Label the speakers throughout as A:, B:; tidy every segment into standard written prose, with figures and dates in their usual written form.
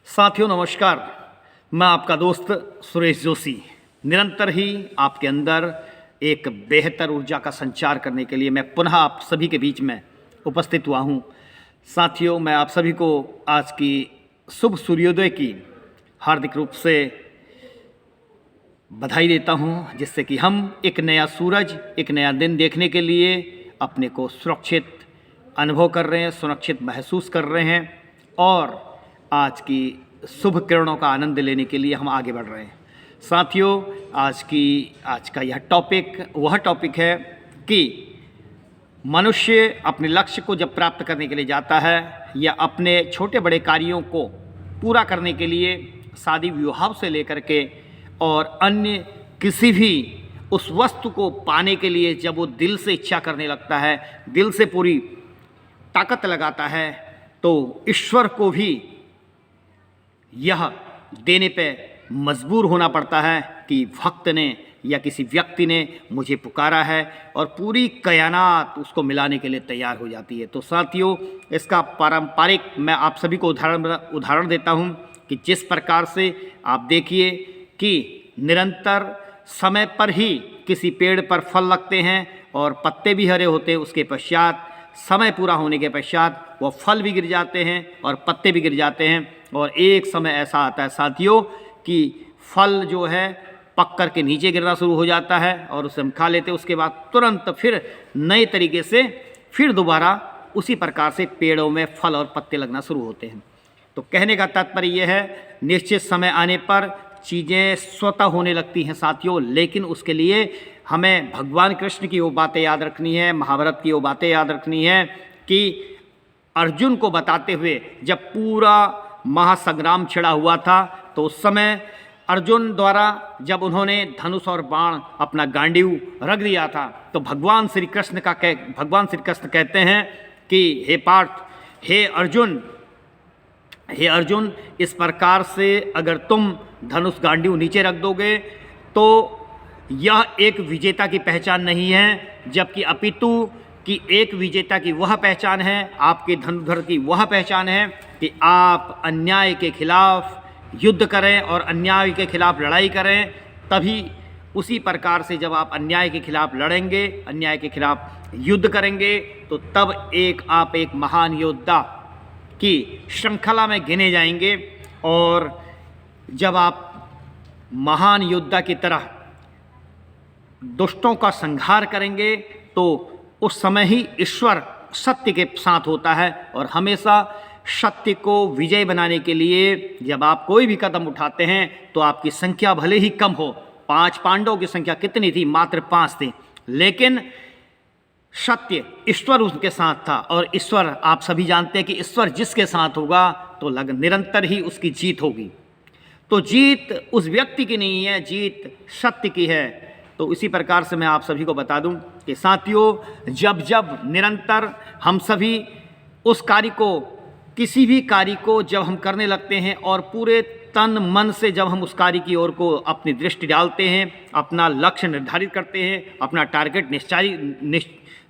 A: साथियों नमस्कार। मैं आपका दोस्त सुरेश जोशी। निरंतर ही आपके अंदर एक बेहतर ऊर्जा का संचार करने के लिए मैं पुनः आप सभी के बीच में उपस्थित हुआ हूँ। साथियों, मैं आप सभी को आज की शुभ सूर्योदय की हार्दिक रूप से बधाई देता हूँ, जिससे कि हम एक नया सूरज, एक नया दिन देखने के लिए अपने को सुरक्षित अनुभव कर रहे हैं, सुरक्षित महसूस कर रहे हैं और आज की शुभ किरणों का आनंद लेने के लिए हम आगे बढ़ रहे हैं। साथियों, आज का यह वह टॉपिक है कि मनुष्य अपने लक्ष्य को जब प्राप्त करने के लिए जाता है या अपने छोटे बड़े कार्यों को पूरा करने के लिए शादी विवाह से लेकर के और अन्य किसी भी उस वस्तु को पाने के लिए जब वो दिल से इच्छा करने लगता है, दिल से पूरी ताकत लगाता है, तो ईश्वर को भी यह देने पे मजबूर होना पड़ता है कि भक्त ने या किसी व्यक्ति ने मुझे पुकारा है, और पूरी कायनात उसको मिलाने के लिए तैयार हो जाती है। तो साथियों, इसका पारंपरिक मैं आप सभी को उदाहरण देता हूँ कि जिस प्रकार से आप देखिए कि निरंतर समय पर ही किसी पेड़ पर फल लगते हैं और पत्ते भी हरे होते हैं, उसके पश्चात समय पूरा होने के पश्चात वो फल भी गिर जाते हैं और पत्ते भी गिर जाते हैं, और एक समय ऐसा आता है साथियों कि फल जो है पक कर के नीचे गिरना शुरू हो जाता है और उसे हम खा लेते हैं। उसके बाद तुरंत फिर नए तरीके से फिर दोबारा उसी प्रकार से पेड़ों में फल और पत्ते लगना शुरू होते हैं। तो कहने का तात्पर्य यह है, निश्चित समय आने पर चीज़ें स्वतः होने लगती हैं साथियों, लेकिन उसके लिए हमें भगवान कृष्ण की वो बातें याद रखनी है, महाभारत की वो बातें याद रखनी है कि अर्जुन को बताते हुए जब पूरा महासंग्राम छिड़ा हुआ था, तो उस समय अर्जुन द्वारा जब उन्होंने धनुष और बाण अपना गांडीव रख दिया था, तो भगवान श्री कृष्ण कहते हैं कि हे पार्थ, हे अर्जुन, इस प्रकार से अगर तुम धनुष गांडीव नीचे रख दोगे तो यह एक विजेता की पहचान नहीं है, जबकि अपितु कि एक विजेता की वह पहचान है, आपके धनुर्धर की वह पहचान है कि आप अन्याय के खिलाफ युद्ध करें और अन्याय के खिलाफ लड़ाई करें। तभी उसी प्रकार से जब आप अन्याय के खिलाफ लड़ेंगे, अन्याय के खिलाफ युद्ध करेंगे, तो तब आप एक महान योद्धा की श्रृंखला में गिने जाएंगे। और जब आप महान योद्धा की तरह दुष्टों का संहार करेंगे, तो उस समय ही ईश्वर सत्य के साथ होता है, और हमेशा सत्य को विजय बनाने के लिए जब आप कोई भी कदम उठाते हैं तो आपकी संख्या भले ही कम हो। 5 पांडवों की संख्या कितनी थी? मात्र 5 थी, लेकिन सत्य ईश्वर उसके साथ था, और ईश्वर आप सभी जानते हैं कि ईश्वर जिसके साथ होगा तो निरंतर ही उसकी जीत होगी। तो जीत उस व्यक्ति की नहीं है, जीत सत्य की है। तो इसी प्रकार से मैं आप सभी को बता दूं कि साथियों, जब निरंतर हम सभी उस कार्य को, किसी भी कार्य को जब हम करने लगते हैं और पूरे तन मन से जब हम उस कार्य की ओर को अपनी दृष्टि डालते हैं, अपना लक्ष्य निर्धारित करते हैं, अपना टारगेट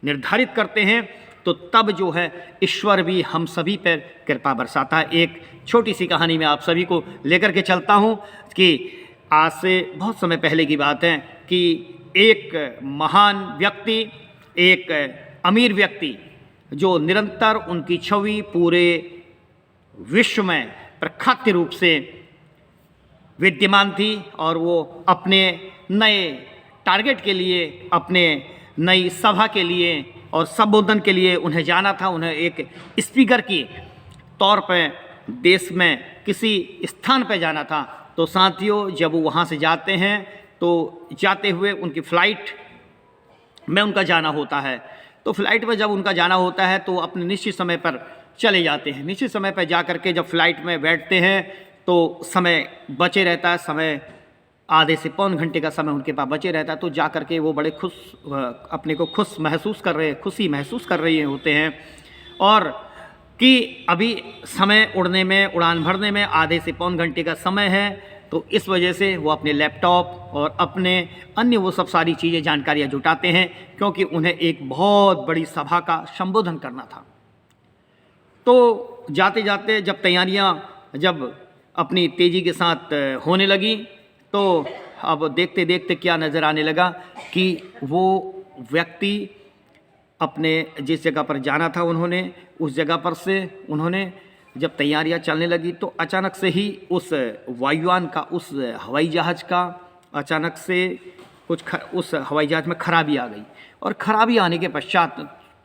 A: निर्धारित करते हैं, तो तब जो है ईश्वर भी हम सभी पर कृपा बरसाता है। एक छोटी सी कहानी में आप सभी को लेकर के चलता हूँ कि आज से बहुत समय पहले की बात है कि एक महान व्यक्ति, एक अमीर व्यक्ति, जो निरंतर उनकी छवि पूरे विश्व में प्रख्यात रूप से विद्यमान थी, और वो अपने नए टारगेट के लिए, अपने नई सभा के लिए और संबोधन के लिए उन्हें जाना था। उन्हें एक स्पीकर के तौर पर देश में किसी स्थान पर जाना था। तो साथियों, जब वो वहाँ से जाते हैं तो जाते हुए उनकी फ़्लाइट में उनका जाना होता है। तो फ्लाइट में जब उनका जाना होता है तो अपने निश्चित समय पर चले जाते हैं। निश्चित समय पर जा कर के जब फ्लाइट में बैठते हैं तो समय बचे रहता है, समय आधे से पौन घंटे का समय उनके पास बचे रहता है। तो जा कर के वो बड़े अपने को खुशी महसूस कर रहे होते हैं, और कि अभी समय उड़ान भरने में आधे से पौन घंटे का समय है। तो इस वजह से वो अपने लैपटॉप और अपने अन्य वो सब सारी चीज़ें, जानकारियाँ जुटाते हैं, क्योंकि उन्हें एक बहुत बड़ी सभा का संबोधन करना था। तो जाते जाते जब तैयारियां जब अपनी तेज़ी के साथ होने लगी। तो अब देखते देखते क्या नज़र आने लगा कि वो व्यक्ति अपने जिस जगह पर जाना था उन्होंने उस जगह पर से उन्होंने जब तैयारियां चलने लगी तो अचानक से ही उस वायुयान का, उस हवाई जहाज़ का अचानक से उस हवाई जहाज़ में खराबी आ गई। और खराबी आने के पश्चात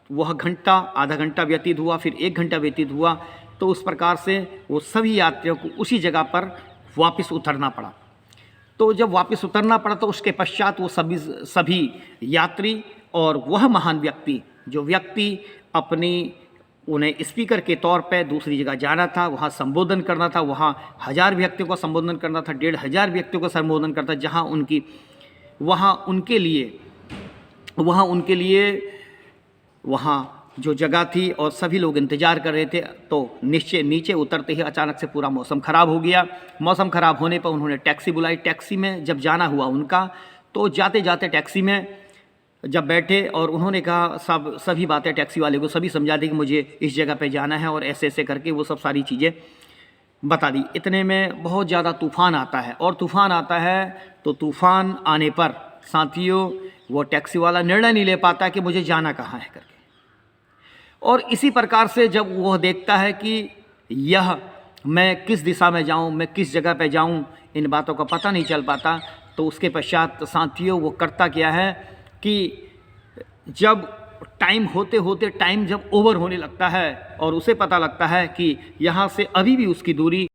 A: वह घंटा, आधा घंटा व्यतीत हुआ, फिर 1 घंटा व्यतीत हुआ। तो उस प्रकार से वो सभी यात्रियों को उसी जगह पर वापस उतरना पड़ा। तो जब वापस उतरना पड़ा तो उसके पश्चात वो सभी यात्री और वह महान व्यक्ति, जो व्यक्ति उन्हें स्पीकर के तौर पे दूसरी जगह जाना था, वहाँ संबोधन करना था, वहाँ 1000 व्यक्तियों को संबोधन करना था, 1500 व्यक्तियों को संबोधन करता, जहाँ उनके लिए वहाँ जो जगह थी और सभी लोग इंतज़ार कर रहे थे। तो नीचे उतरते ही अचानक से पूरा मौसम ख़राब हो गया। मौसम ख़राब होने पर उन्होंने टैक्सी बुलाई। टैक्सी में जब जाना हुआ उनका, तो जाते जाते टैक्सी में जब बैठे और उन्होंने कहा, सभी बातें टैक्सी वाले को सभी समझा दी कि मुझे इस जगह पे जाना है और ऐसे ऐसे करके वो सब सारी चीज़ें बता दी। इतने में बहुत ज़्यादा तूफ़ान आता है और तूफ़ान आता है तो तूफ़ान आने पर साथियों वो टैक्सी वाला निर्णय नहीं ले पाता कि मुझे जाना कहाँ है करके। और इसी प्रकार से जब वह देखता है कि यह मैं किस दिशा में जाऊं, मैं किस जगह पे जाऊं, इन बातों का पता नहीं चल पाता। तो उसके पश्चात साथियों वो करता क्या है कि जब टाइम होते होते टाइम जब ओवर होने लगता है और उसे पता लगता है कि यहाँ से अभी भी उसकी दूरी